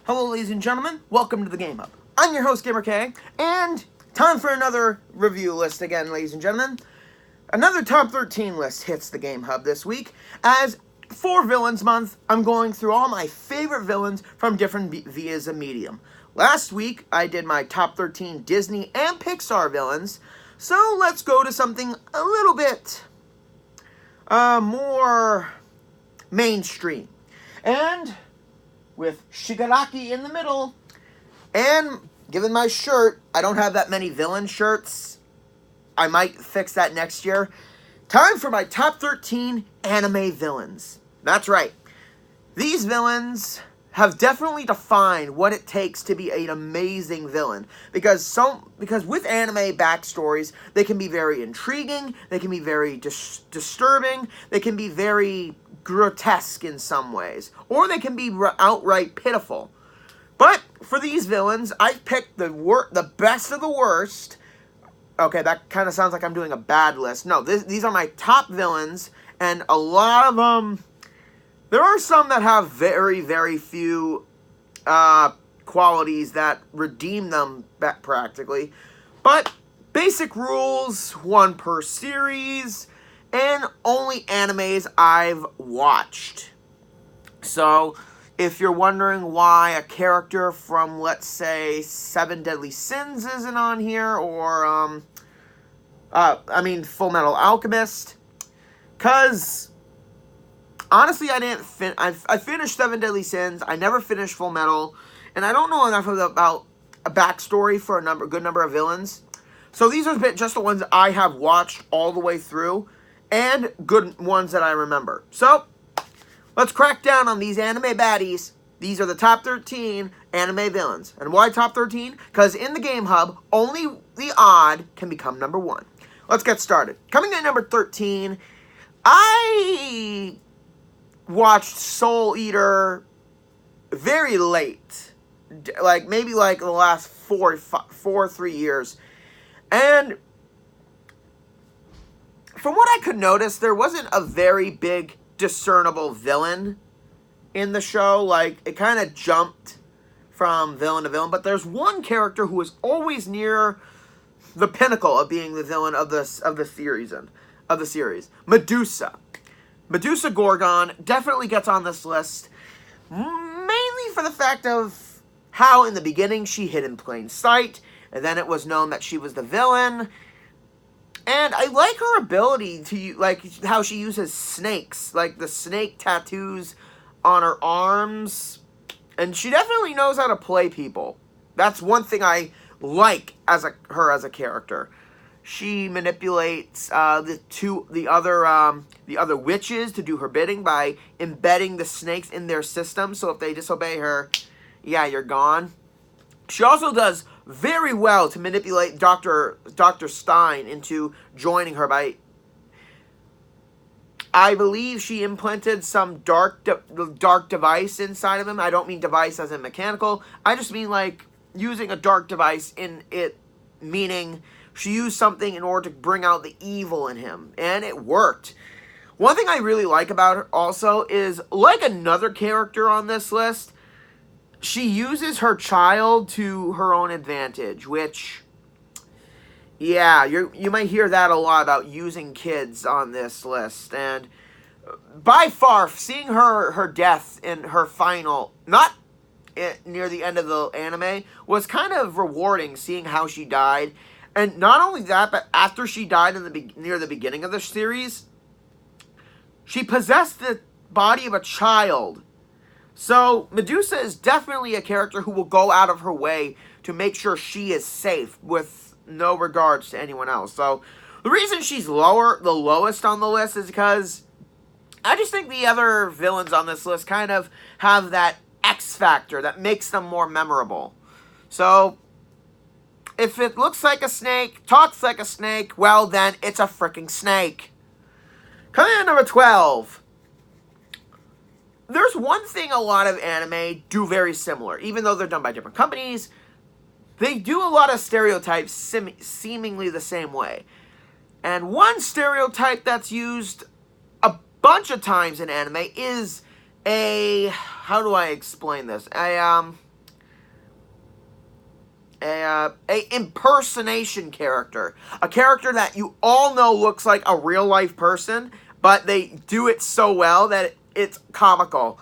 Hello, ladies and gentlemen. Welcome to the GameHub. I'm your host, Gamer K, and time for another review list again, ladies and gentlemen. Another top 13 list hits the GameHub this week. As for Villains Month, I'm going through all my favorite villains from different vias of medium. Last week, I did my top 13 Disney and Pixar villains, so let's go to something a little bit more mainstream. And with Shigaraki in the middle, and given my shirt, I don't have that many villain shirts. I might fix that next year. Time for my top 13 anime villains. That's right. These villains have definitely defined what it takes to be an amazing villain. Because with anime backstories, they can be very intriguing, they can be very disturbing, they can be very grotesque in some ways, or they can be outright pitiful. But for these villains, I've picked the best of the worst. Okay, that kind of sounds like I'm doing a bad list. No, these are my top villains, and a lot of them, there are some that have very, very few qualities that redeem them practically. But basic rules, one per series, and only animes I've watched. So, if you're wondering why a character from, let's say, Seven Deadly Sins isn't on here, or, Full Metal Alchemist, because, honestly, I finished Seven Deadly Sins, I never finished Full Metal, and I don't know enough about a backstory for a good number of villains. So these are just the ones I have watched all the way through, and good ones that I remember. So, let's crack down on these anime baddies. These are the top 13 anime villains. And why top 13? Because in the GameHub, only the odd can become number 1. Let's get started. Coming in at number 13, I watched Soul Eater very late. Maybe the last 3 years. And from what I could notice, there wasn't a very big discernible villain in the show. It kind of jumped from villain to villain. But there's one character who is always near the pinnacle of being the villain of the series. Medusa. Medusa Gorgon definitely gets on this list, mainly for the fact of how in the beginning she hid in plain sight, and then it was known that she was the villain. And I like her ability to, how she uses snakes, the snake tattoos on her arms. And she definitely knows how to play people. That's one thing I like her as a character. She manipulates the other witches to do her bidding by embedding the snakes in their system. So if they disobey her, yeah, you're gone. She also does very well to manipulate Dr. Stein into joining her by, I believe she implanted some dark device inside of him. I don't mean device as in mechanical. I just mean using a dark device in it, meaning she used something in order to bring out the evil in him. And it worked. One thing I really like about her also is, like another character on this list, she uses her child to her own advantage, which, yeah, you might hear that a lot about using kids on this list. And by far, seeing her death in her final, not near the end of the anime, was kind of rewarding, seeing how she died. And not only that, but after she died near the beginning of the series, she possessed the body of a child. So, Medusa is definitely a character who will go out of her way to make sure she is safe with no regards to anyone else. So, the reason she's the lowest on the list is because I just think the other villains on this list kind of have that X factor that makes them more memorable. So, if it looks like a snake, talks like a snake, well then, it's a freaking snake. Coming in at number 12. There's one thing a lot of anime do very similar. Even though they're done by different companies, they do a lot of stereotypes seemingly the same way. And one stereotype that's used a bunch of times in anime is how do I explain this? a impersonation character. A character that you all know looks like a real life person, but they do it so well that it's comical.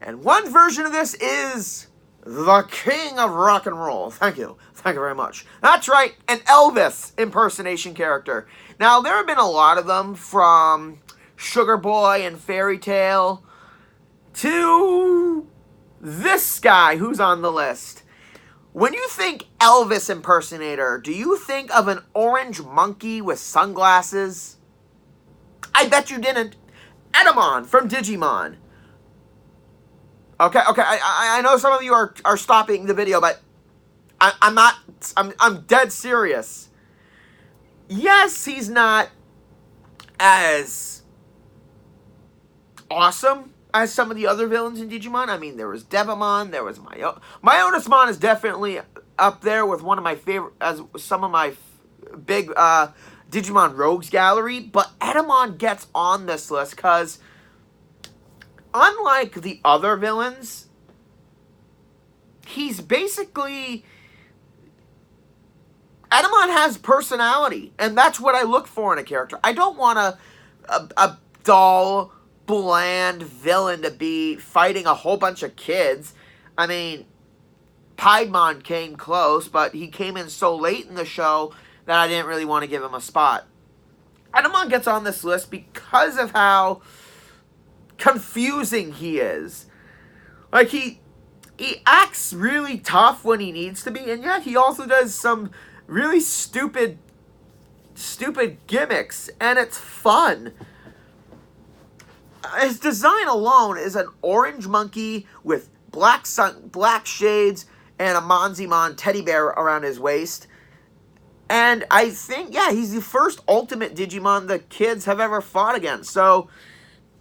And one version of this is the king of rock and roll. Thank you. Thank you very much. That's right, an Elvis impersonation character. Now, there have been a lot of them, from Sugar Boy and Fairy Tale to this guy who's on the list. When you think Elvis impersonator, do you think of an orange monkey with sunglasses? I bet you didn't. Edamon from Digimon. Okay, I know some of you are stopping the video, but I'm dead serious. Yes, he's not as awesome as some of the other villains in Digimon. I mean, there was Devamon, there was Myotismon is definitely up there with one of my favorite, as some of my big Digimon Rogues gallery, but Edamon gets on this list because, unlike the other villains, he's basically... Edamon has personality, and that's what I look for in a character. I don't want a dull, bland villain to be fighting a whole bunch of kids. I mean, Piedmon came close, but he came in so late in the show that I didn't really want to give him a spot. Edamon gets on this list because of how confusing he is. Like, he acts really tough when he needs to be, and yet he also does some really stupid gimmicks, and it's fun. His design alone is an orange monkey with black shades and a Monzimon teddy bear around his waist. And I think, yeah, he's the first ultimate Digimon the kids have ever fought against. So,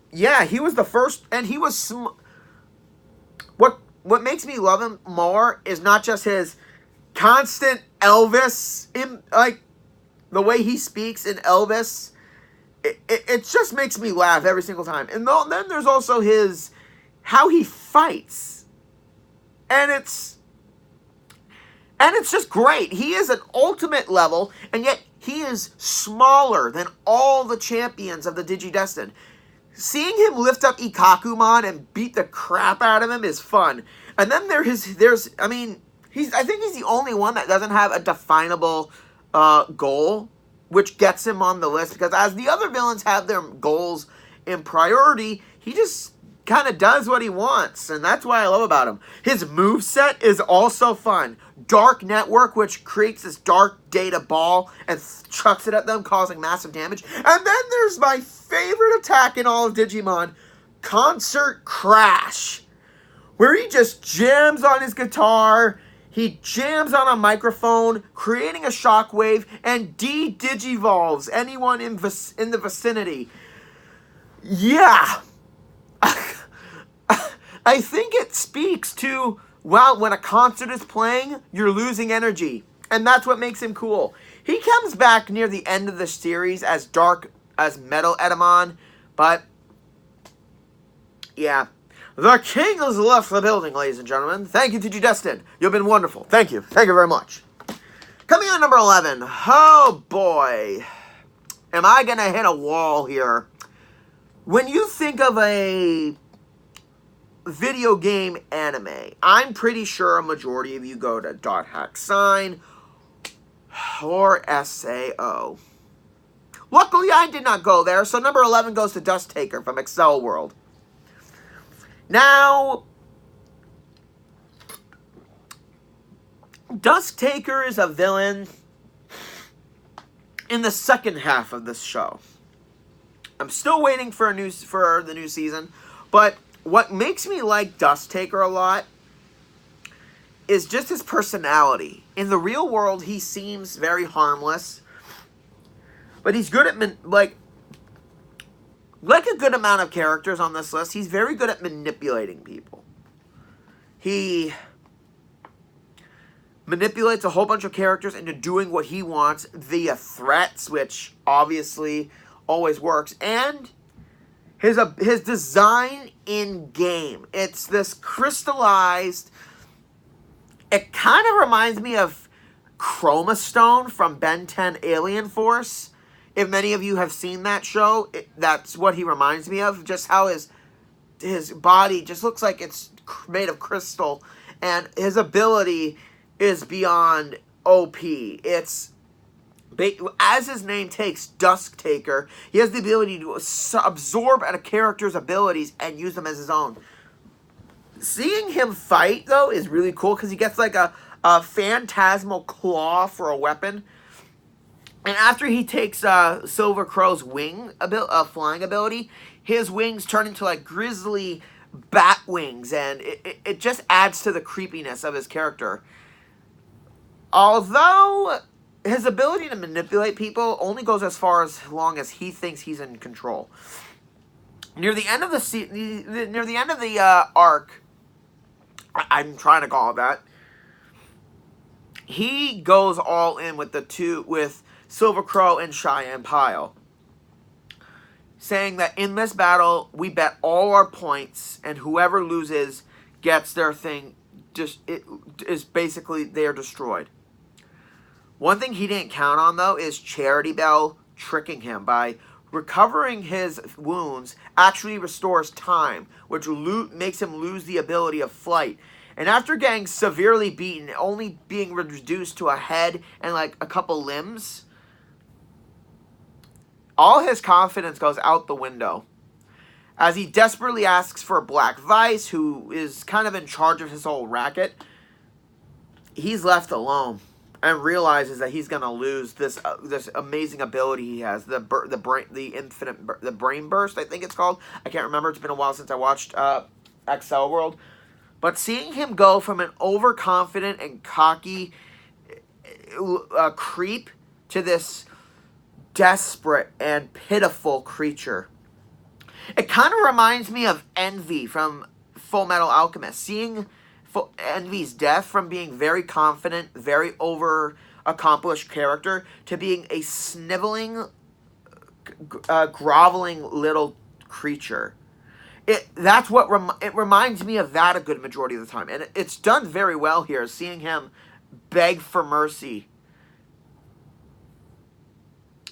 yeah, he was the first, and he was... What makes me love him more is not just his constant Elvis, like, the way he speaks in Elvis. It just makes me laugh every single time. And then there's also how he fights. And it's just great. He is an ultimate level, and yet he is smaller than all the champions of the Digidestined. Seeing him lift up Ikakumon and beat the crap out of him is fun. And then I think he's the only one that doesn't have a definable goal, which gets him on the list, because as the other villains have their goals in priority, he just kind of does what he wants, and that's what I love about him. His moveset is also fun. Dark Network, which creates this dark data ball and chucks it at them, causing massive damage. And then there's my favorite attack in all of Digimon, Concert Crash, where he just jams on his guitar, he jams on a microphone, creating a shockwave, and de-digivolves anyone in the vicinity. Yeah. I think it speaks to, well, when a concert is playing, you're losing energy. And that's what makes him cool. He comes back near the end of the series as Metal Edamon, but yeah. The king has left the building, ladies and gentlemen. Thank you, Digidestined. You've been wonderful. Thank you. Thank you very much. Coming on number 11. Oh, boy. Am I going to hit a wall here? When you think of a video game anime, I'm pretty sure a majority of you go to .hack or SAO. Luckily, I did not go there, so number 11 goes to Dust Taker from XIII World. Now, Dust Taker is a villain in the second half of this show. I'm still waiting for the new season, but what makes me like Dust Taker a lot is just his personality. In the real world, he seems very harmless, but he's good at, like a good amount of characters on this list, he's very good at manipulating people. He manipulates a whole bunch of characters into doing what he wants via threats, which obviously always works, and his design in game. It's this crystallized. It kind of reminds me of Chroma Stone from Ben 10 Alien Force. If many of you have seen that show, that's what he reminds me of. Just how his body just looks like it's made of crystal. And his ability is beyond OP. It's, as his name takes, Dusk Taker. He has the ability to absorb a character's abilities and use them as his own. Seeing him fight, though, is really cool because he gets like a phantasmal claw for a weapon. And after he takes Silver Crow's flying ability, his wings turn into like grisly bat wings, and it just adds to the creepiness of his character. Although his ability to manipulate people only goes as far as long as he thinks he's in control. Near the end of the arc, I'm trying to call it that, he goes all in with Silver Crow and Cheyenne Pyle, saying that in this battle, we bet all our points, and whoever loses gets their thing, basically, they are destroyed. One thing he didn't count on, though, is Charity Bell tricking him by recovering his wounds actually restores time, which makes him lose the ability of flight. And after getting severely beaten, only being reduced to a head and like a couple limbs, all his confidence goes out the window. As he desperately asks for Black Vice, who is kind of in charge of his whole racket, he's left alone and realizes that he's gonna lose this amazing ability he has, the brain burst, I think it's called. I can't remember. It's been a while since I watched XIII World. But seeing him go from an overconfident and cocky creep to this desperate and pitiful creature, it kind of reminds me of Envy from Full Metal Alchemist. Seeing Envy's death from being very confident, very over-accomplished character to being a sniveling, groveling little creature. It reminds me of that a good majority of the time. And it's done very well here, seeing him beg for mercy.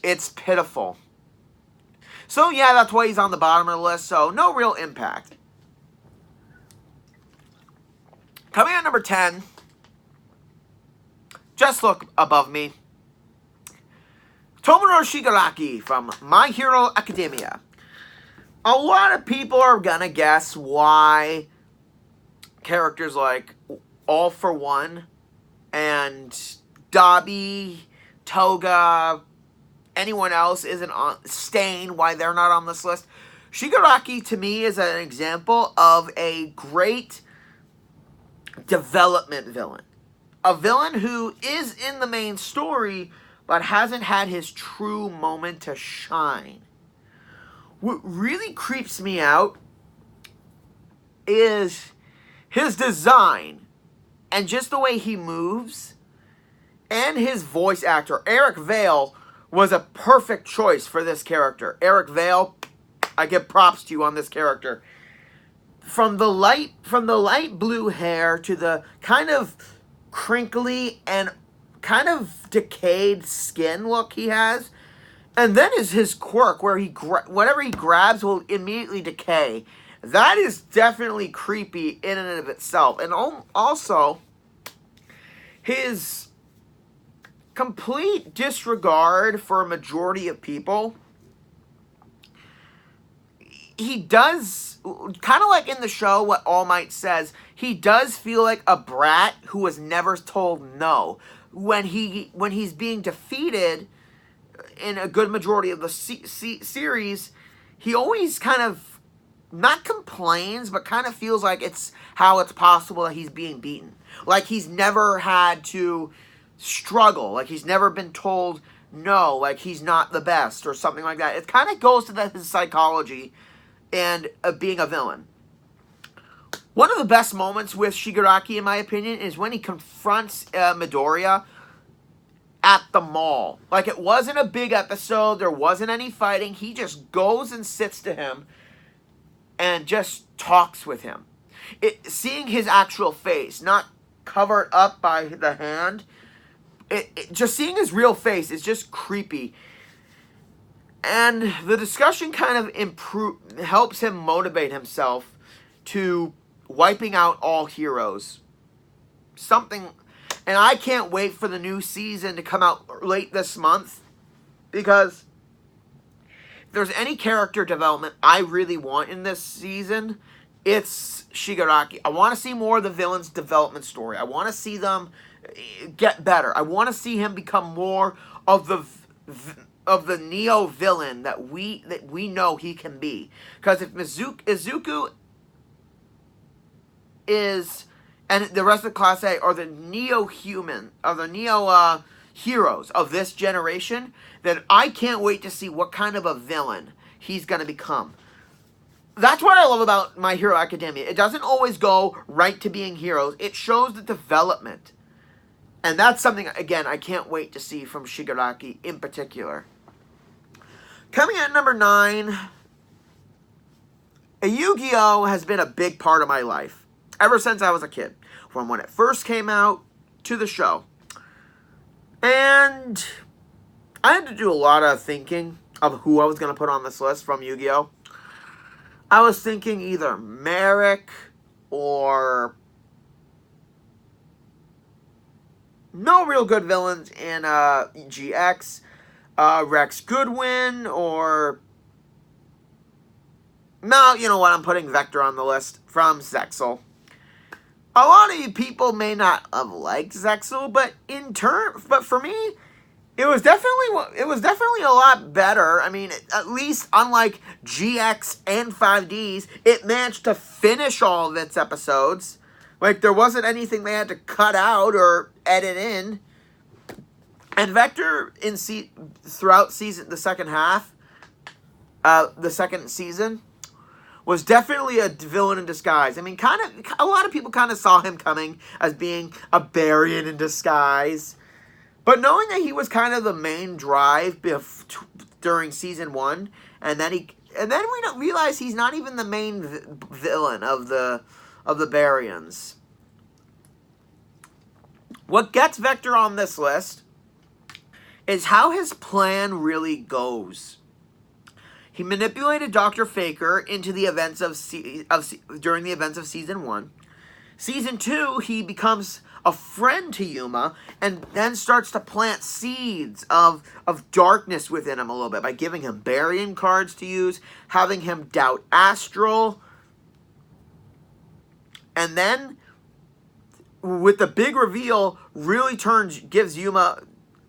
It's pitiful. So yeah, that's why he's on the bottom of the list, so no real impact. Coming at number 10, just look above me, Tomura Shigaraki from My Hero Academia. A lot of people are gonna guess why characters like All for One and Dabi, Toga, anyone else isn't on, Stain, why they're not on this list. Shigaraki, to me, is an example of a great development villain. A villain who is in the main story, but hasn't had his true moment to shine. What really creeps me out is his design and just the way he moves, and his voice actor. Eric Vale was a perfect choice for this character. Eric Vale, I give props to you on this character. From the light blue hair to the kind of crinkly and kind of decayed skin look he has, and then is his quirk where whatever he grabs will immediately decay. That is definitely creepy in and of itself. And also, his complete disregard for a majority of people. He does, kind of like in the show, what All Might says, he does feel like a brat who was never told no. When he's being defeated in a good majority of the series, he always kind of, not complains, but kind of feels like it's how it's possible that he's being beaten. Like he's never had to struggle. Like he's never been told no, like he's not the best or something like that. It kind of goes to his psychology and being a villain. One of the best moments with Shigaraki, in my opinion, is when he confronts Midoriya at the mall. Like, it wasn't a big episode. There wasn't any fighting. He just goes and sits to him and just talks with him. Seeing his actual face, not covered up by the hand, just seeing his real face is just creepy. And the discussion kind of helps him motivate himself to wiping out all heroes. Something, and I can't wait for the new season to come out late this month, because if there's any character development I really want in this season, it's Shigaraki. I want to see more of the villain's development story. I want to see them get better. I want to see him become more of the Neo villain that we know he can be. Because if Izuku is, and the rest of Class A are the Neo heroes of this generation, then I can't wait to see what kind of a villain he's going to become. That's what I love about My Hero Academia. It doesn't always go right to being heroes. It shows the development. And that's something, again, I can't wait to see from Shigaraki in particular. Coming at number 9, Yu-Gi-Oh! Has been a big part of my life ever since I was a kid. From when it first came out to the show. And I had to do a lot of thinking of who I was going to put on this list from Yu-Gi-Oh! I was thinking either Merrick or no real good villains in GX. Rex Goodwin or... No, you know what? I'm putting Vector on the list from Zexal. A lot of you people may not have liked Zexal, but for me, it was definitely a lot better. I mean, at least unlike GX and 5Ds, it managed to finish all of its episodes. Like, there wasn't anything they had to cut out or edit in. And Vector throughout the second half, the second season, was definitely a villain in disguise. I mean, a lot of people kind of saw him coming as being a Barian in disguise. But knowing that he was kind of the main drive during season 1, and then we don't realize he's not even the main villain of the Barians. What gets Vector on this list is how his plan really goes. He manipulated Dr. Faker into the events during the events of season 1. Season 2, he becomes a friend to Yuma and then starts to plant seeds of darkness within him a little bit by giving him Barian cards to use, having him doubt Astral. And then, with the big reveal, really gives Yuma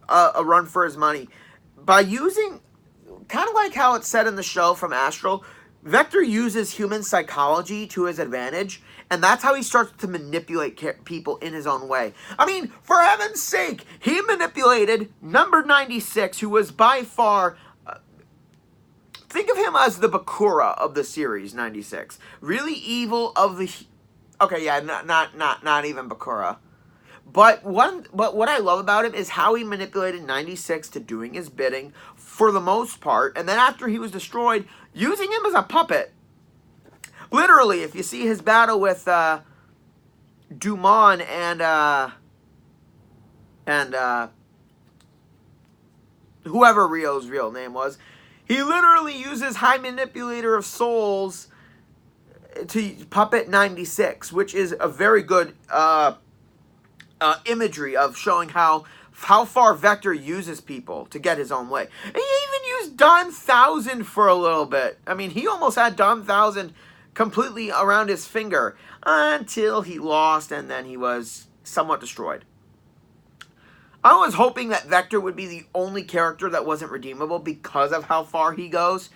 a run for his money. By using... kind of like how it's said in the show from Astral, Vector uses human psychology to his advantage, and that's how he starts to manipulate people in his own way. I mean, for heaven's sake, he manipulated number 96, who was by far... think of him as the Bakura of the series, 96. Really evil of the... Okay, yeah, not even Bakura. But what I love about him is how he manipulated 96 to doing his bidding for the most part, and then after he was destroyed, using him as a puppet. Literally, if you see his battle with Dumont and whoever Rio's real name was, he literally uses High Manipulator of Souls to puppet 96, which is a very good imagery of showing how far Vector uses people to get his own way. And he even used Don 1000 for a little bit. I mean, he almost had Don 1000 completely around his finger until he lost, and then he was somewhat destroyed. I was hoping that Vector would be the only character that wasn't redeemable because of how far he goes.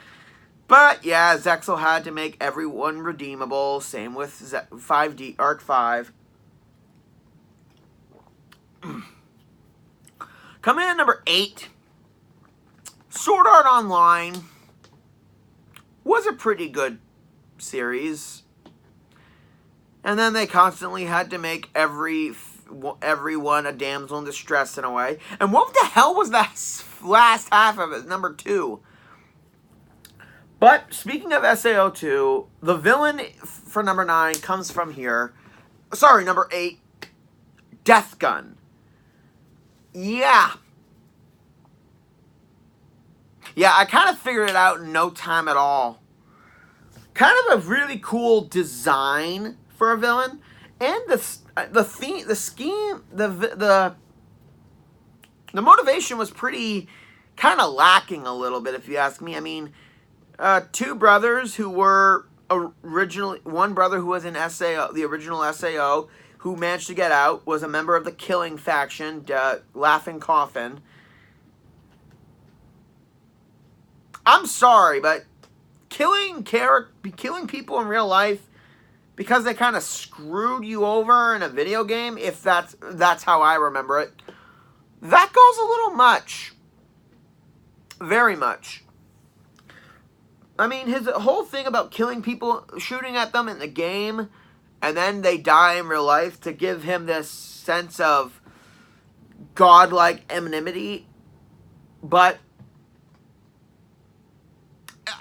But yeah, Zexal had to make everyone redeemable. Same with 5D, Arc 5. Coming in at number 8, Sword Art Online was a pretty good series. And then they constantly had to make everyone a damsel in distress in a way. And what the hell was that last half of it, number 2? But speaking of SAO2, the villain for number 9 comes from here. Sorry, number 8, Death Gun. Yeah. Yeah, I kind of figured it out in no time at all. Kind of a really cool design for a villain, and the theme, the scheme, the motivation was pretty kind of lacking a little bit, if you ask me. I mean, two brothers who were originally, one brother who was in SAO, the original SAO, who managed to get out, was a member of the killing faction, Laughing Coffin. I'm sorry, but killing people in real life because they kind of screwed you over in a video game, if that's how I remember it, that goes a little much. Very much. I mean, his whole thing about killing people, shooting at them in the game, and then they die in real life to give him this sense of godlike anonymity, but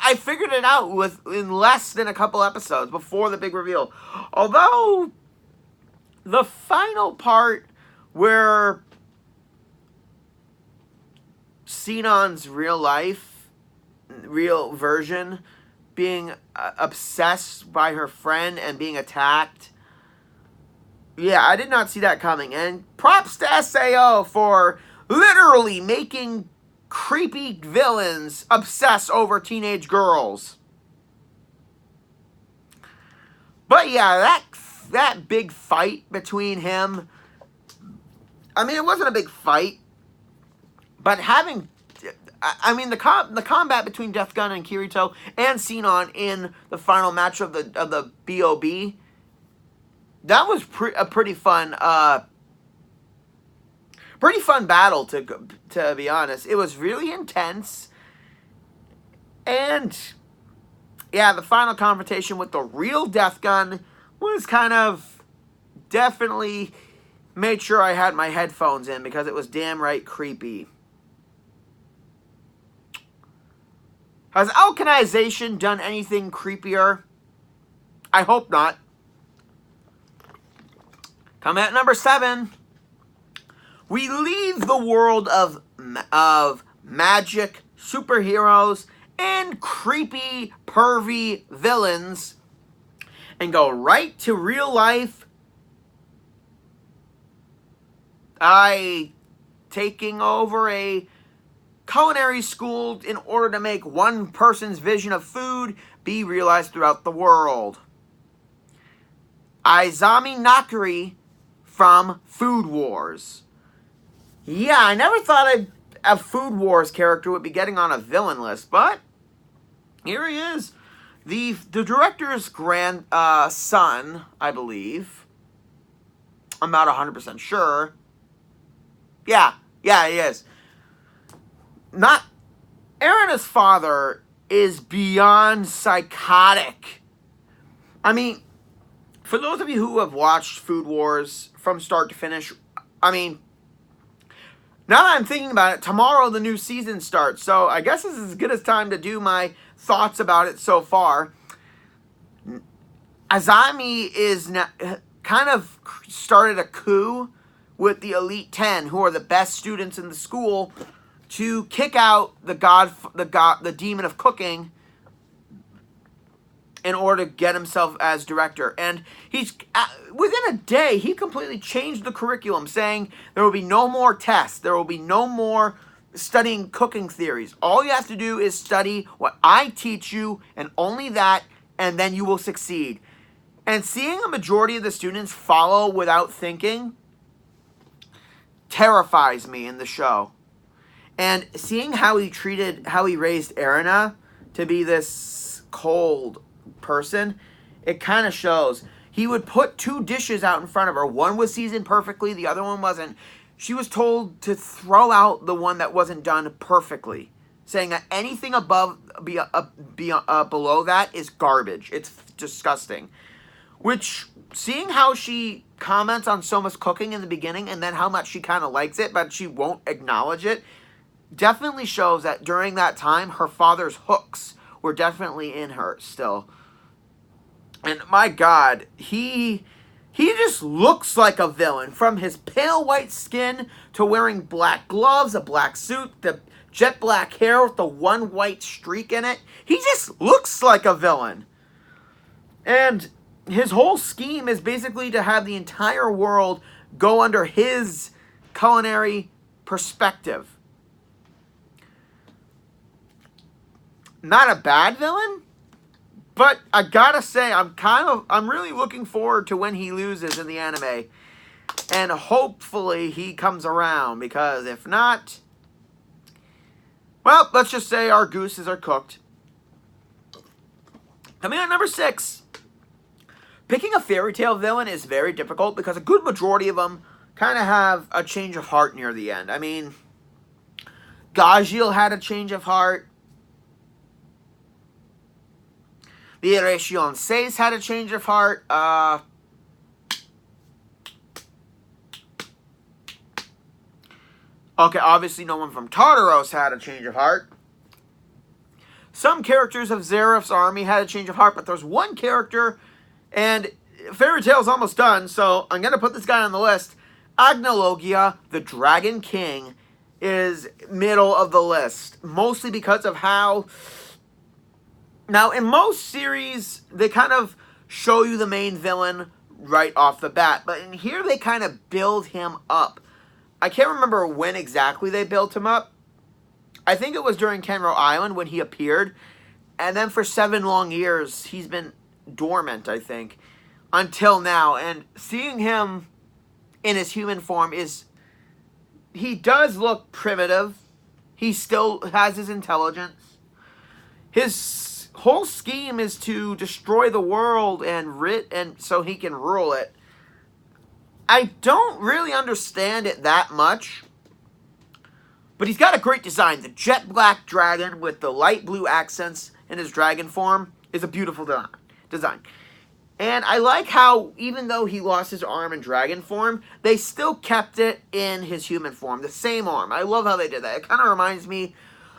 I figured it out in less than a couple episodes before the big reveal. Although, the final part where Xenon's real version, being obsessed by her friend and being attacked, yeah, I did not see that coming. And props to SAO for literally making creepy villains obsess over teenage girls. But yeah, that big fight between him, I mean, it wasn't a big fight, but the combat between Death Gun and Kirito and Xenon in the final match of the BOB, that was a pretty fun battle, to be honest. It was really intense. And yeah, the final confrontation with the real Death Gun was kind of definitely made sure I had my headphones in because it was damn right creepy. Has Alkanization done anything creepier? I hope not. Coming at number 7. We leave the world of magic, superheroes, and creepy, pervy villains and go right to real life. Taking over a culinary school in order to make one person's vision of food be realized throughout the world. Izami Nakari from Food Wars. Yeah, I never thought a Food Wars character would be getting on a villain list, but here he is. The director's son, I believe. I'm not 100% sure. Yeah, he is. Erina's father is beyond psychotic. I mean, for those of you who have watched Food Wars from start to finish, I mean, now that I'm thinking about it, tomorrow the new season starts, so I guess this is as good as time to do my thoughts about it so far. Azami is kind of started a coup with the Elite 10, who are the best students in the school, to kick out the demon of cooking in order to get himself as director. And he's within a day, he completely changed the curriculum, saying there will be no more tests. There will be no more studying cooking theories. All you have to do is study what I teach you, and only that, and then you will succeed. And seeing a majority of the students follow without thinking terrifies me in the show. And seeing how he raised Erina to be this cold person, it kind of shows. He would put 2 dishes out in front of her. One was seasoned perfectly, the other one wasn't. She was told to throw out the one that wasn't done perfectly, saying that anything below that is garbage. It's disgusting. Which, seeing how she comments on Soma's cooking in the beginning and then how much she kind of likes it, but she won't acknowledge it, definitely shows that during that time, her father's hooks were definitely in her still. And my God, he He just looks like a villain. From his pale white skin to wearing black gloves, a black suit, the jet black hair with the one white streak in it. He just looks like a villain. And his whole scheme is basically to have the entire world go under his culinary perspective. Not a bad villain, but I gotta say, I'm really looking forward to when he loses in the anime. And hopefully he comes around, because if not, well, let's just say our gooses are cooked. Coming on number 6. Picking a fairy tale villain is very difficult because a good majority of them kind of have a change of heart near the end. I mean, Gajil had a change of heart. The Eration 6 had a change of heart. Okay, obviously no one from Tartaros had a change of heart. Some characters of Zeref's army had a change of heart, but there's one character, and Fairy Tail's almost done, so I'm going to put this guy on the list. Agnologia, the Dragon King, is middle of the list, mostly because of how... Now, in most series, they kind of show you the main villain right off the bat, but in here they kind of build him up. I can't remember when exactly they built him up. I think it was during Kenro Island when he appeared, and then for 7 long years, he's been dormant, I think, until now. And seeing him in his human form he does look primitive. He still has his intelligence. His whole scheme is to destroy the world and so he can rule it. I don't really understand it that much, but he's got a great design. The jet black dragon with the light blue accents in his dragon form is a beautiful design. And I like how, even though he lost his arm in dragon form, they still kept it in his human form, the same arm. I love how they did that. It kind of reminds me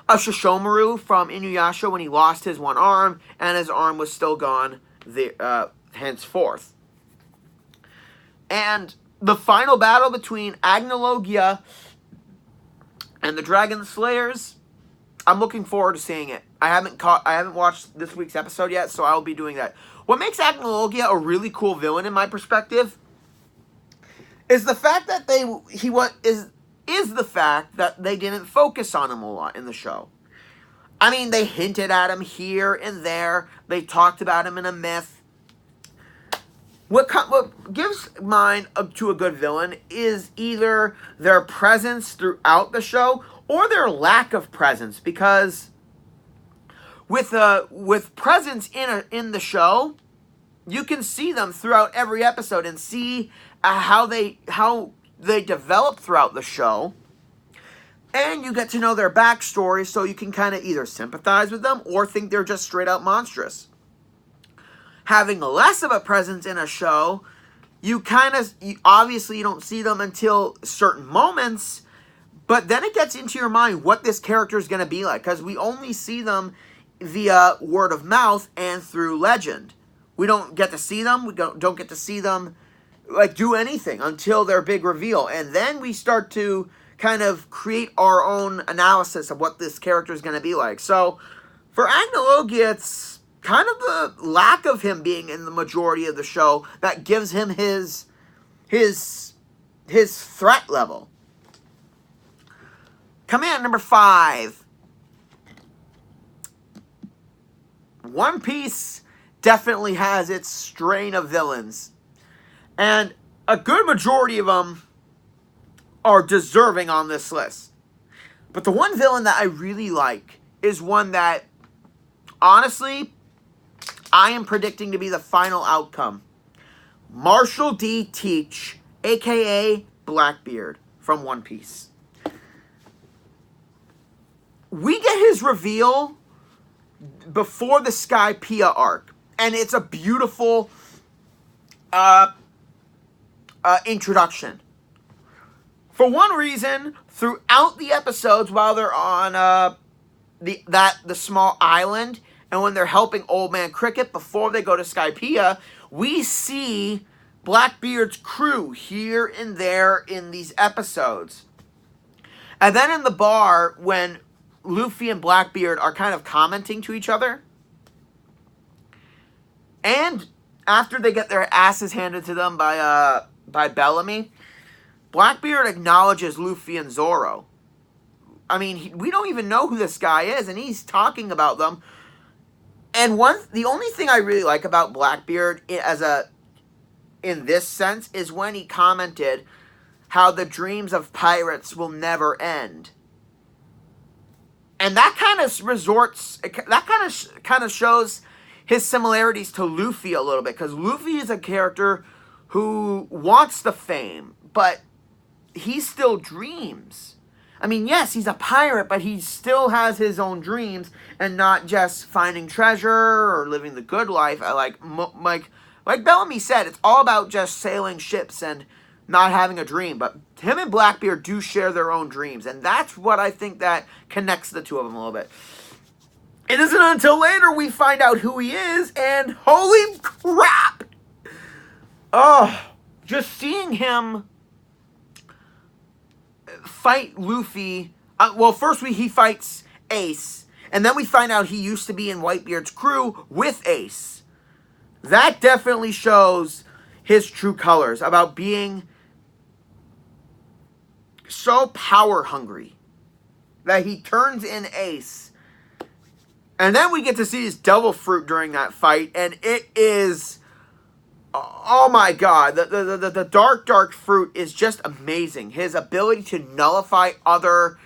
of Shishomaru from Inuyasha when he lost his one arm, and his arm was still gone henceforth. And the final battle between Agnologia and the Dragon Slayers, I'm looking forward to seeing it. I haven't watched this week's episode yet, so I'll be doing that. What makes Agnologia a really cool villain in my perspective is the fact that the fact that they didn't focus on him a lot in the show. I mean, they hinted at him here and there. They talked about him in a myth. What gives mind to a good villain is either their presence throughout the show or their lack of presence. Because with presence in the show, you can see them throughout every episode and see how they develop throughout the show. And you get to know their backstory, so you can kind of either sympathize with them or think they're just straight out monstrous. Having less of a presence in a show, obviously you don't see them until certain moments, but then it gets into your mind what this character is going to be like, because we only see them via word of mouth and through legend. We don't get to see them. We don't get to see them do anything until their big reveal, and then we start to kind of create our own analysis of what this character is going to be like. So for Agnologia, it's kind of the lack of him being in the majority of the show that gives him his threat level. Coming in at number 5. One Piece definitely has its strain of villains. And a good majority of them are deserving on this list. But the one villain that I really like is one that, honestly, I am predicting to be the final outcome. Marshall D. Teach, a.k.a. Blackbeard, from One Piece. We get his reveal before the Skypiea arc, and it's a beautiful introduction. For one reason, throughout the episodes, while they're on the small island, and when they're helping Old Man Cricket before they go to Skypiea, we see Blackbeard's crew here and there in these episodes. And then in the bar, when Luffy and Blackbeard are kind of commenting to each other, and after they get their asses handed to them by Bellamy, Blackbeard acknowledges Luffy and Zoro. I mean, we don't even know who this guy is, and he's talking about them. And the only thing I really like about Blackbeard in this sense is when he commented how the dreams of pirates will never end. And that kind of shows his similarities to Luffy a little bit, because Luffy is a character who wants the fame, but he still dreams. I mean, yes, he's a pirate, but he still has his own dreams, and not just finding treasure or living the good life. Like Bellamy said, it's all about just sailing ships and not having a dream. But him and Blackbeard do share their own dreams, and that's what I think that connects the two of them a little bit. It isn't until later we find out who he is, and holy crap! Oh, just seeing him fight Luffy. Well, first he fights Ace, and then we find out he used to be in Whitebeard's crew with Ace. That definitely shows his true colors, about being so power hungry that he turns in Ace. And then we get to see his devil fruit during that fight, and it is, oh my god, the dark fruit is just amazing. His ability to nullify other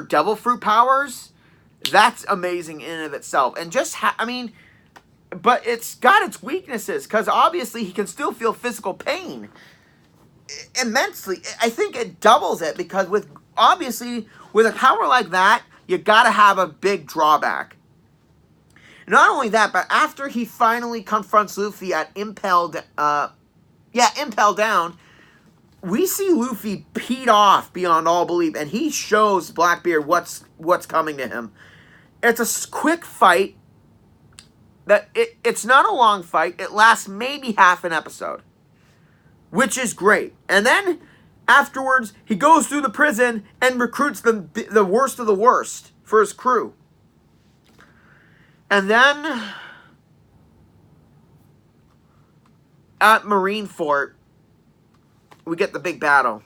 devil fruit powers, that's amazing in and of itself. And just, but it's got its weaknesses, because obviously he can still feel physical pain immensely. I think it doubles it, because with a power like that, you gotta have a big drawback. Not only that, but after he finally confronts Luffy at Impel Down, we see Luffy peed off beyond all belief, and he shows Blackbeard what's coming to him. It's a quick fight. It's not a long fight. It lasts maybe half an episode, which is great. And then afterwards, he goes through the prison and recruits the worst of the worst for his crew. And then at Marineford, we get the big battle.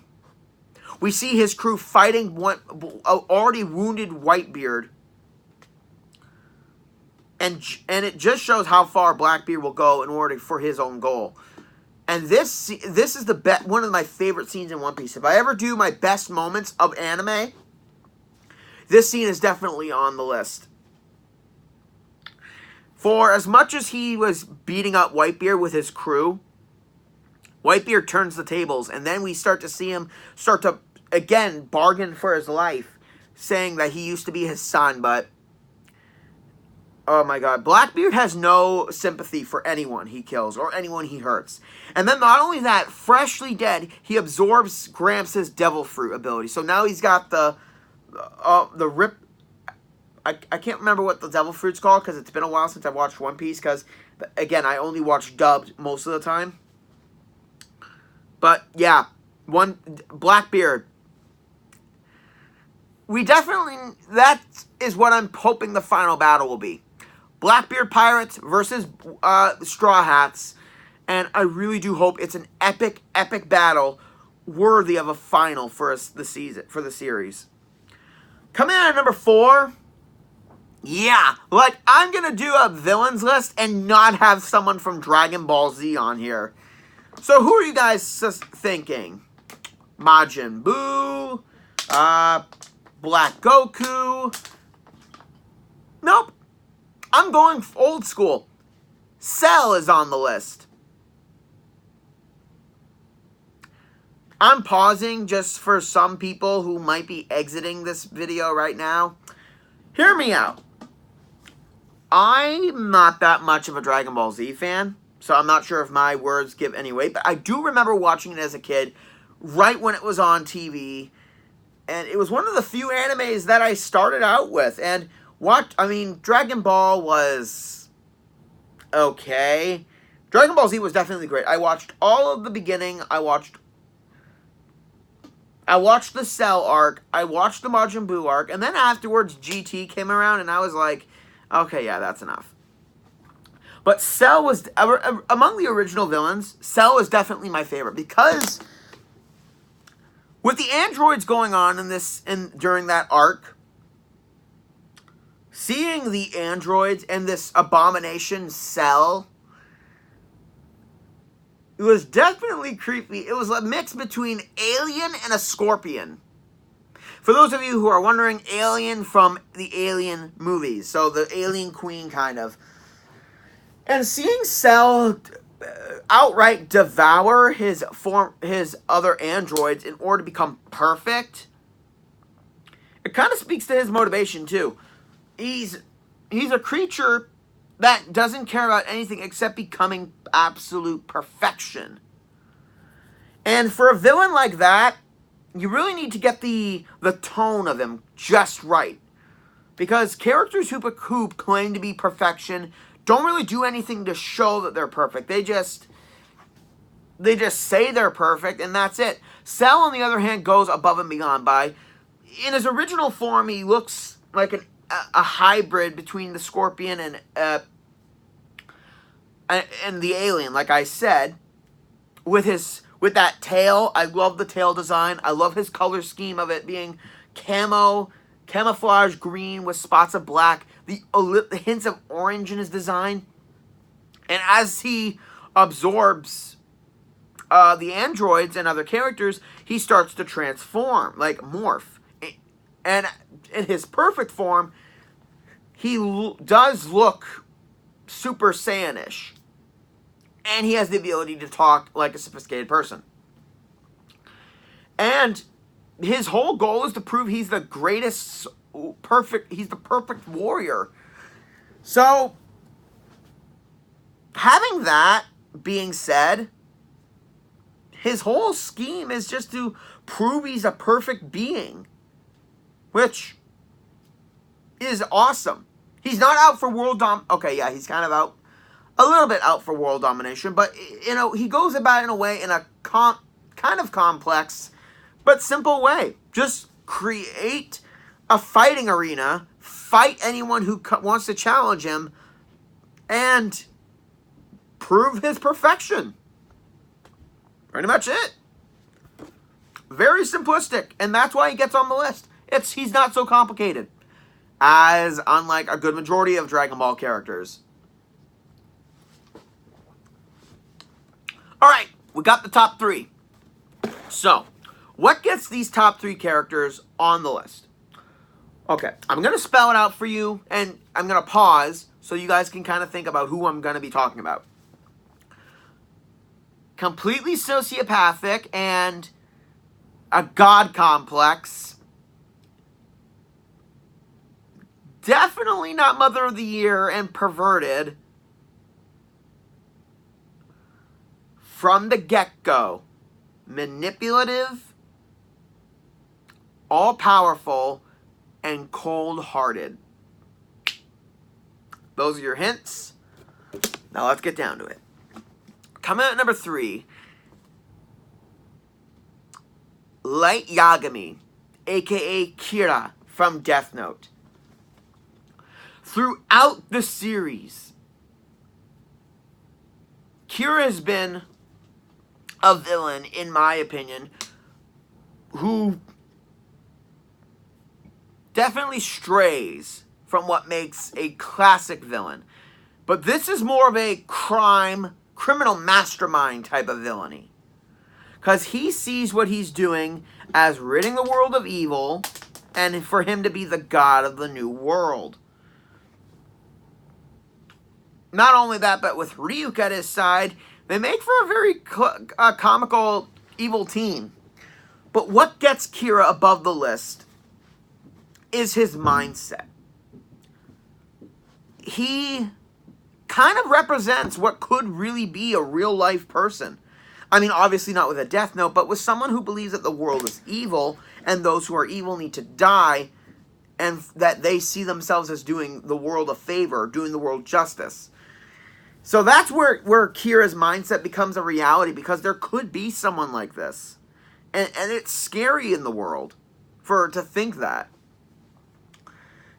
We see his crew fighting one already wounded Whitebeard. And it just shows how far Blackbeard will go in order for his own goal. And this is one of my favorite scenes in One Piece. If I ever do my best moments of anime, this scene is definitely on the list. For as much as he was beating up Whitebeard with his crew, Whitebeard turns the tables, and then we start to see him start to, again, bargain for his life, saying that he used to be his son, but oh my god, Blackbeard has no sympathy for anyone he kills or anyone he hurts. And then not only that, freshly dead, he absorbs Gramps' devil fruit ability. So now he's got the rip. I can't remember what the devil fruit's called, because it's been a while since I've watched One Piece, because, again, I only watch dubbed most of the time. But, yeah, Blackbeard. That is what I'm hoping the final battle will be. Blackbeard Pirates versus Straw Hats. And I really do hope it's an epic, epic battle worthy of a final for the series. Coming in at number 4... yeah, like, I'm going to do a villains list and not have someone from Dragon Ball Z on here. So who are you guys thinking? Majin Buu? Black Goku? Nope. I'm going old school. Cell is on the list. I'm pausing just for some people who might be exiting this video right now. Hear me out. I'm not that much of a Dragon Ball Z fan, so I'm not sure if my words give any weight, but I do remember watching it as a kid, right when it was on TV, and it was one of the few animes that I started out with, and Dragon Ball was okay. Dragon Ball Z was definitely great. I watched all of the beginning. I watched the Cell arc. I watched the Majin Buu arc. And then afterwards, GT came around, and I was like, okay, yeah, that's enough. But Cell was, among the original villains, Cell was definitely my favorite. Because with the androids going on during that arc, seeing the androids and this abomination Cell, it was definitely creepy. It was a mix between Alien and a Scorpion. For those of you who are wondering, Alien from the Alien movies. So the Alien Queen, kind of. And seeing Cell outright devour his other androids in order to become perfect, it kind of speaks to his motivation, too. He's a creature that doesn't care about anything except becoming absolute perfection. And for a villain like that, you really need to get the tone of him just right. Because characters who claim to be perfection don't really do anything to show that they're perfect. They just say they're perfect, and that's it. Cell, on the other hand, goes above and beyond by... In his original form, he looks like a hybrid between the Scorpion and the Alien, like I said. With that tail, I love the tail design. I love his color scheme of it being camouflage green with spots of black. The hints of orange in his design. And as he absorbs the androids and other characters, he starts to transform, like morph. And in his perfect form, he does look Super Saiyan-ish. And he has the ability to talk like a sophisticated person. And his whole goal is to prove he's the greatest, he's the perfect warrior. So, having that being said, his whole scheme is just to prove he's a perfect being. Which is awesome. He's not out for world okay, yeah, he's kind of out, a little bit out for world domination, but, you know, he goes about it in a way, in a kind of complex, but simple way. Just create a fighting arena, fight anyone who wants to challenge him, and prove his perfection. Pretty much it. Very simplistic, and that's why he gets on the list. He's not so complicated, as unlike a good majority of Dragon Ball characters. Alright, we got the top 3. So, what gets these top 3 characters on the list? Okay, I'm going to spell it out for you, and I'm going to pause so you guys can kind of think about who I'm going to be talking about. Completely sociopathic and a god complex. Definitely not Mother of the Year and perverted. From the get-go. Manipulative, all-powerful, and cold-hearted. Those are your hints. Now let's get down to it. Coming at number 3. Light Yagami, a.k.a. Kira from Death Note. Throughout the series, Kira has been a villain, in my opinion, who definitely strays from what makes a classic villain. But this is more of a criminal mastermind type of villainy. Because he sees what he's doing as ridding the world of evil, and for him to be the god of the new world. Not only that, but with Ryuk at his side, they make for a very comical, evil team. But what gets Kira above the list is his mindset. He kind of represents what could really be a real-life person. I mean, obviously not with a Death Note, but with someone who believes that the world is evil, and those who are evil need to die, and that they see themselves as doing the world a favor, doing the world justice. So that's where Kira's mindset becomes a reality, because there could be someone like this. And it's scary in the world to think that.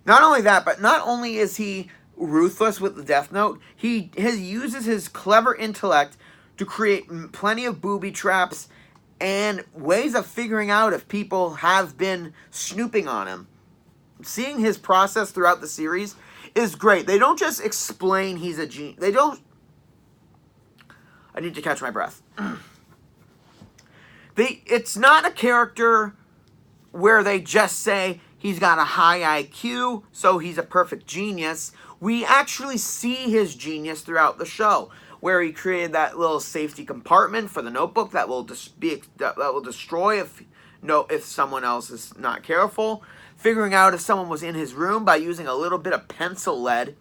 Not only that, but not only is he ruthless with the Death Note, he uses his clever intellect to create plenty of booby traps and ways of figuring out if people have been snooping on him. Seeing his process throughout the series is great. They don't just explain he's a genius. They don't... I need to catch my breath. It's not a character where they just say he's got a high IQ, so he's a perfect genius. We actually see his genius throughout the show, where he created that little safety compartment for the notebook that will destroy if someone else is not careful. Figuring out if someone was in his room by using a little bit of pencil lead.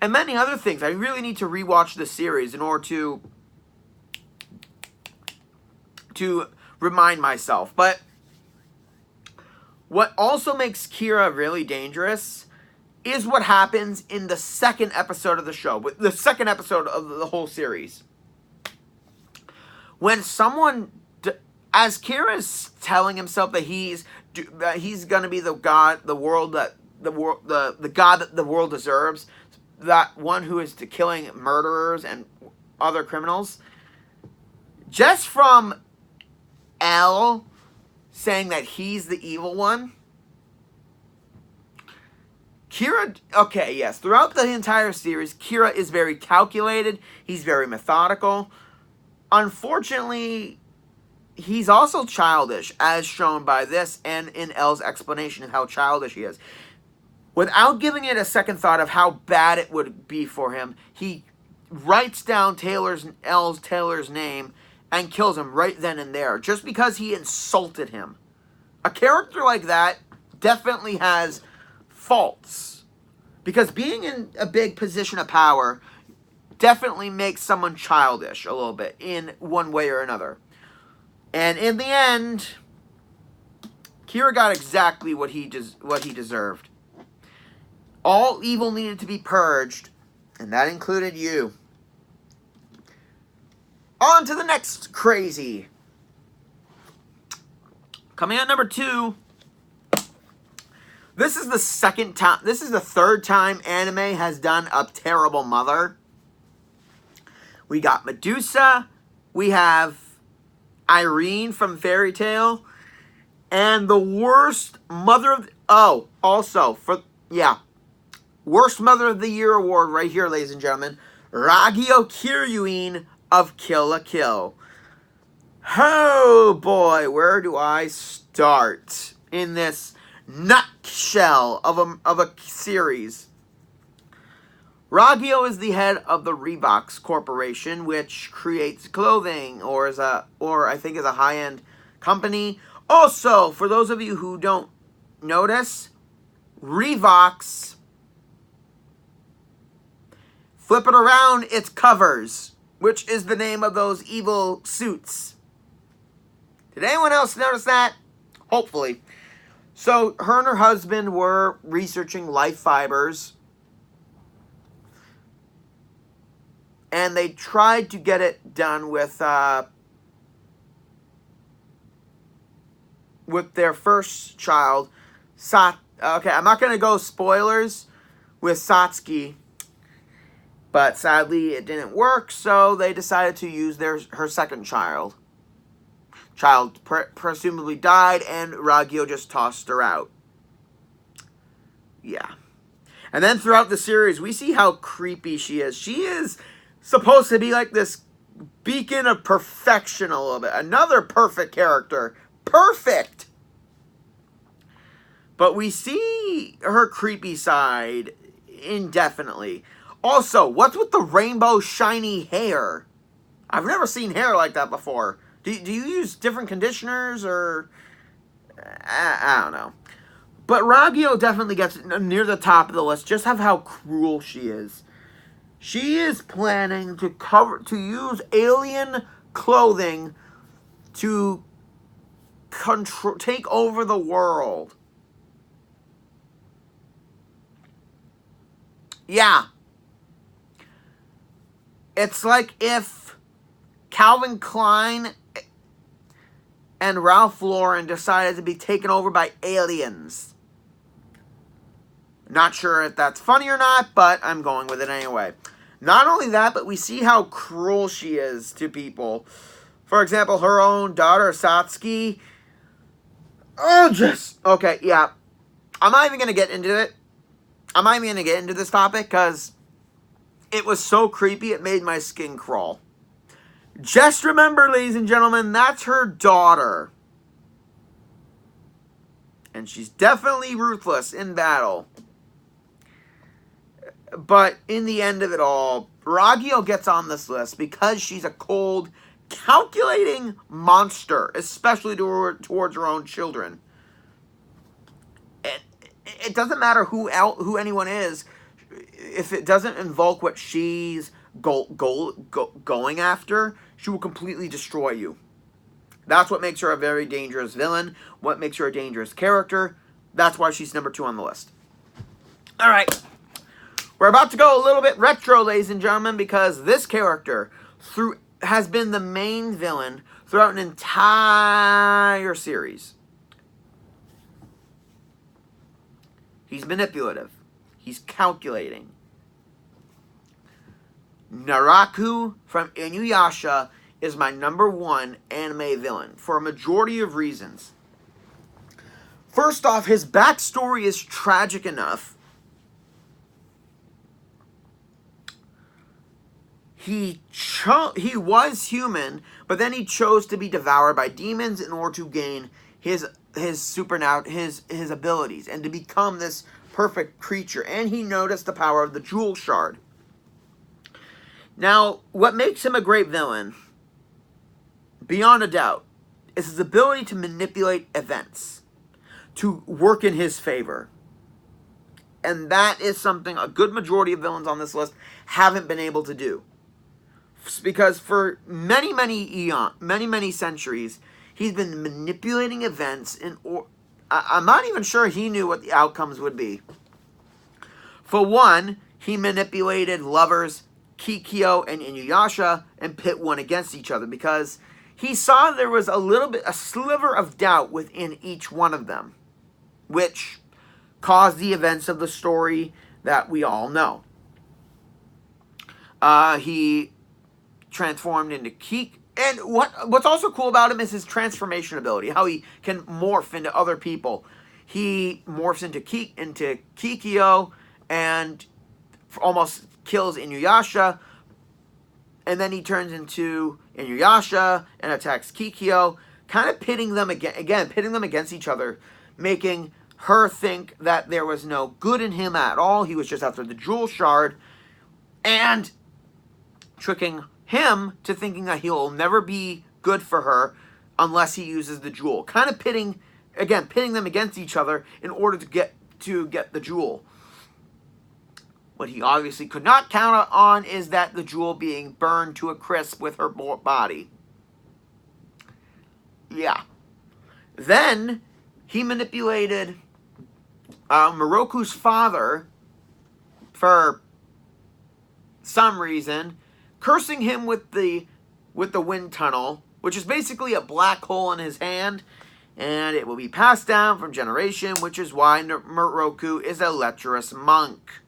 And many other things. I really need to rewatch the series in order to remind myself. But what also makes Kira really dangerous is what happens in the second episode of the show, the second episode of the whole series. When someone, as Kira's telling himself that he's gonna be the god the god that the world deserves, that one who is killing murderers and other criminals, just from L saying that he's the evil one, Kira, okay, yes, throughout the entire series, Kira is very calculated, he's very methodical. Unfortunately, he's also childish, as shown by this and in L's explanation of how childish he is. Without giving it a second thought of how bad it would be for him, he writes down Taylor's name and kills him right then and there, just because he insulted him. A character like that definitely has faults, because being in a big position of power definitely makes someone childish a little bit in one way or another. And in the end, Kira got exactly what he deserved. All evil needed to be purged, and that included you. On to the next crazy. Coming out number 2. This is the third time anime has done a terrible mother. We got Medusa. We have Irene from Fairy Tail. And the worst mother of... Worst Mother of the Year award right here, ladies and gentlemen. Ragyo Kiryuin of Kill la Kill. Oh boy, where do I start in this nutshell of a series? Ragyo is the head of the Reeboks Corporation, which creates clothing, or I think is a high-end company. Also, for those of you who don't notice, Reeboks, flip it around, it's Covers, which is the name of those evil suits. Did anyone else notice that? Hopefully. So, her and her husband were researching life fibers, and they tried to get it done with their first child, okay, I'm not going to go spoilers with Satsuki, but sadly it didn't work, so they decided to use her second child. Presumably died, and Ragyo just tossed her out. Yeah. And then throughout the series, we see how creepy she is. She is supposed to be like this beacon of perfection a little bit. Another perfect character. Perfect! But we see her creepy side indefinitely. Also, what's with the rainbow shiny hair? I've never seen hair like that before. Do you use different conditioners, or... I don't know. But Ragyo definitely gets near the top of the list, just of how cruel she is. She is planning to use alien clothing to take over the world. Yeah. It's like if Calvin Klein and Ralph Lauren decided to be taken over by aliens. Not sure if that's funny or not, but I'm going with it anyway. Not only that, but we see how cruel she is to people. For example, her own daughter, Satsuki. Oh, just... Okay, yeah. I'm not even going to get into it. I'm not even going to get into this topic because it was so creepy it made my skin crawl. Just remember, ladies and gentlemen, that's her daughter. And she's definitely ruthless in battle. But in the end of it all, Ragio gets on this list because she's a cold, calculating monster, especially towards her own children. It doesn't matter who anyone is, if it doesn't invoke what she's going after, she will completely destroy you. That's what makes her a very dangerous villain, what makes her a dangerous character. That's why she's number 2 on the list. All right. We're about to go a little bit retro, ladies and gentlemen, because this character has been the main villain throughout an entire series. He's manipulative. He's calculating. Naraku from Inuyasha is my number 1 anime villain for a majority of reasons. First off, his backstory is tragic enough. He was human, but then he chose to be devoured by demons in order to gain his abilities and to become this perfect creature. And he noticed the power of the jewel shard. Now, what makes him a great villain, beyond a doubt, is his ability to manipulate events, to work in his favor. And that is something a good majority of villains on this list haven't been able to do. Because for many centuries, he's been manipulating events, I'm not even sure he knew what the outcomes would be. For one, he manipulated lovers Kikyo and Inuyasha and pit one against each other because he saw there was a sliver of doubt within each one of them, which caused the events of the story that we all know. He transformed into Kik. And what's also cool about him is his transformation ability, how he can morph into other people. He morphs into Kikyo and almost kills Inuyasha. And then he turns into Inuyasha and attacks Kikyo, kind of pitting them against each other, making her think that there was no good in him at all. He was just after the jewel shard, and tricking him to thinking that he'll never be good for her unless he uses the jewel. Kind of pitting them against each other in order to get the jewel. What he obviously could not count on is that the jewel being burned to a crisp with her body. Yeah. Then he manipulated Miroku's father for some reason, cursing him with the wind tunnel, which is basically a black hole in his hand, and it will be passed down from generation, which is why Miroku is a lecherous monk.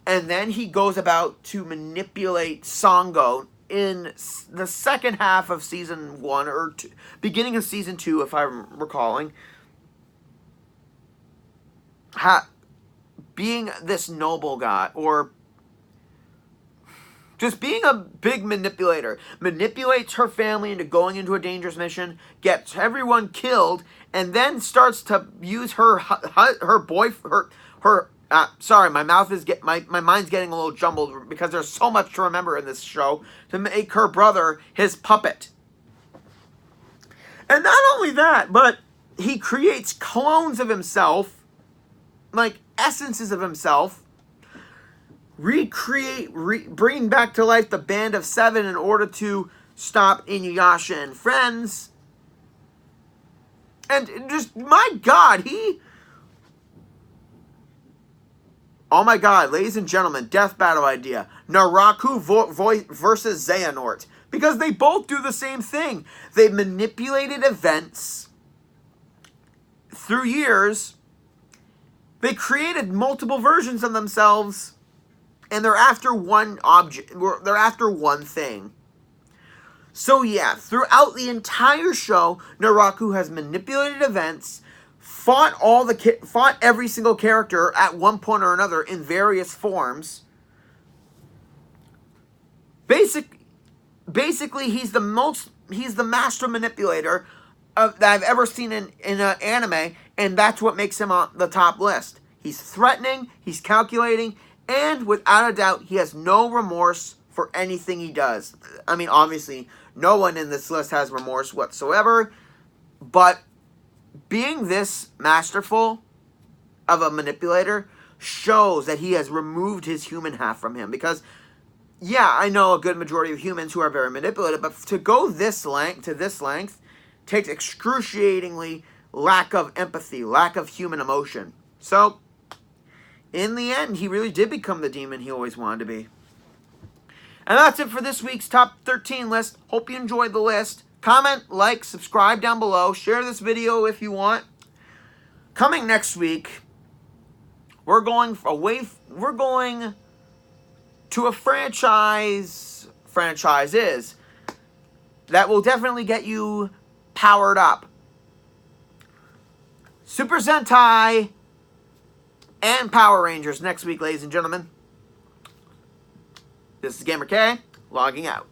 And then he goes about to manipulate Sango in the second half of season 1, or beginning of season 2, if I'm recalling. Being this noble guy, or just being a big manipulator, manipulates her family into going into a dangerous mission, gets everyone killed, and then starts to use her boyfriend. Sorry, my mind's getting a little jumbled because there's so much to remember in this show, to make her brother his puppet. And not only that, but he creates clones of himself, like essences of himself, bringing back to life the Band of Seven in order to stop Inuyasha and friends. And just, my God, Oh my god, ladies and gentlemen, death battle idea. Naraku versus Xehanort. Because they both do the same thing. They manipulated events through years. They created multiple versions of themselves. And they're after one object. They're after one thing. So yeah, throughout the entire show, Naraku has manipulated events, fought every single character at one point or another in various forms. Basically, he's the master manipulator that I've ever seen in an anime, and that's what makes him on the top list. He's threatening, he's calculating, and without a doubt, he has no remorse for anything he does. I mean, obviously, no one in this list has remorse whatsoever, but being this masterful of a manipulator shows that he has removed his human half from him. Because, yeah, I know a good majority of humans who are very manipulative, but to go this length, takes excruciatingly lack of empathy, lack of human emotion. So, in the end, he really did become the demon he always wanted to be. And that's it for this week's top 13 list. Hope you enjoyed the list. Comment, like, subscribe down below. Share this video if you want. Coming next week, we're going to a franchises that will definitely get you powered up. Super Sentai and Power Rangers next week, ladies and gentlemen. This is Gamer K, logging out.